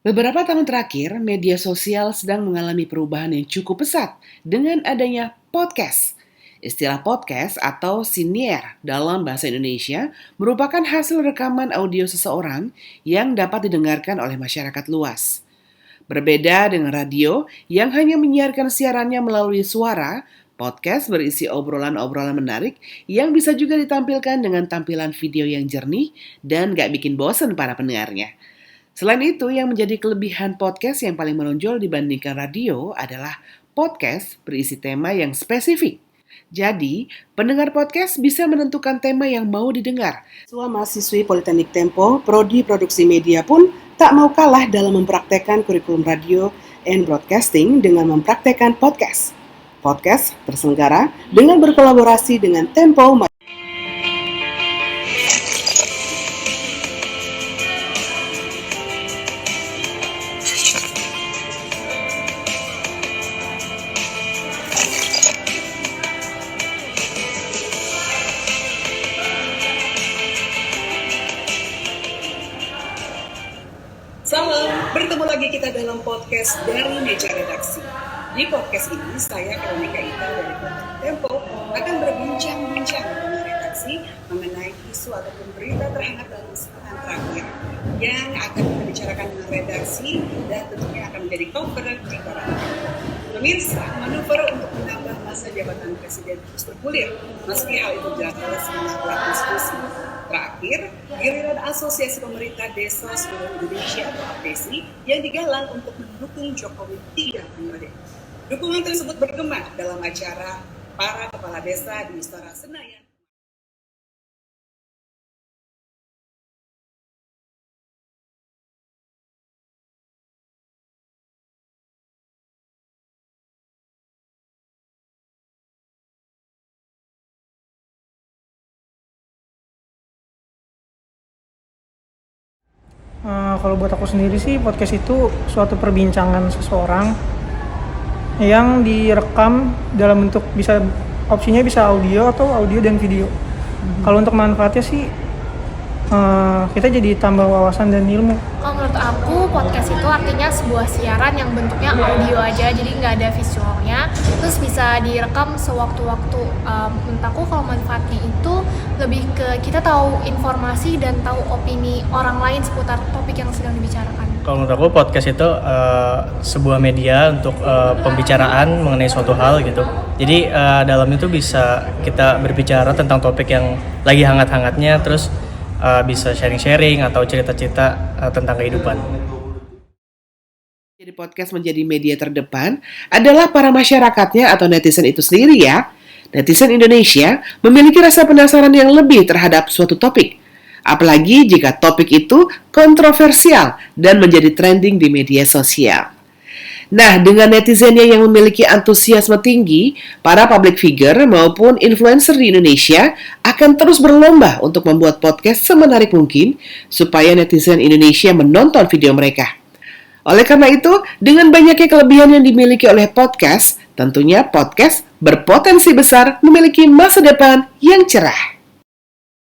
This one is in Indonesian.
Beberapa tahun terakhir, media sosial sedang mengalami perubahan yang cukup pesat dengan adanya podcast. Istilah podcast atau siniar dalam bahasa Indonesia merupakan hasil rekaman audio seseorang yang dapat didengarkan oleh masyarakat luas. Berbeda dengan radio yang hanya menyiarkan siarannya melalui suara, podcast berisi obrolan-obrolan menarik yang bisa juga ditampilkan dengan tampilan video yang jernih dan gak bikin bosan para pendengarnya. Selain itu, yang menjadi kelebihan podcast yang paling menonjol dibandingkan radio adalah podcast berisi tema yang spesifik. Jadi, pendengar podcast bisa menentukan tema yang mau didengar. Siswa mahasiswi Politeknik Tempo, Prodi Produksi Media pun tak mau kalah dalam mempraktekkan kurikulum radio and broadcasting dengan mempraktekkan podcast. Podcast terselenggara dengan berkolaborasi dengan Tempo. Salam, bertemu lagi kita dalam podcast dari Meja Redaksi. Di podcast ini, saya Veronica Ita dari Tempo akan berbincang-bincang dengan redaksi mengenai isu ataupun berita terhangat dalam sepekan terakhir yang akan kita bicarakan dengan redaksi dan tentunya akan menjadi cover di para pemirsa. Manuver untuk menambah masa jabatan presiden terus bergulir, meski hal itu jelas melanggar konstitusi. Terakhir, giliran Asosiasi Pemerintah Desa Seluruh Indonesia atau APDESI yang digalang untuk mendukung Jokowi 3 periode. Dukungan tersebut bergema dalam acara para kepala desa di Istora Senayan. Kalau buat aku sendiri sih podcast itu suatu perbincangan seseorang yang direkam dalam bentuk opsinya bisa audio atau audio dan video. Kalau untuk manfaatnya sih kita jadi tambah wawasan dan ilmu. Kalau menurut aku podcast itu artinya sebuah siaran yang bentuknya audio aja, jadi nggak ada visualnya, terus bisa direkam sewaktu-waktu. Menurut aku kalau manfaatnya itu lebih ke kita tahu informasi dan tahu opini orang lain seputar topik yang sedang dibicarakan. Kalau menurut aku podcast itu sebuah media untuk pembicaraan mengenai suatu hal gitu. Jadi dalam itu bisa kita berbicara tentang topik yang lagi hangat-hangatnya, terus bisa sharing-sharing atau cerita-cerita tentang kehidupan. Jadi podcast menjadi media terdepan adalah para masyarakatnya atau netizen itu sendiri ya. Netizen Indonesia memiliki rasa penasaran yang lebih terhadap suatu topik. Apalagi jika topik itu kontroversial dan menjadi trending di media sosial. Nah, dengan netizennya yang memiliki antusiasme tinggi, para public figure maupun influencer di Indonesia akan terus berlomba untuk membuat podcast semenarik mungkin supaya netizen Indonesia menonton video mereka. Oleh karena itu, dengan banyaknya kelebihan yang dimiliki oleh podcast, tentunya podcast berpotensi besar memiliki masa depan yang cerah.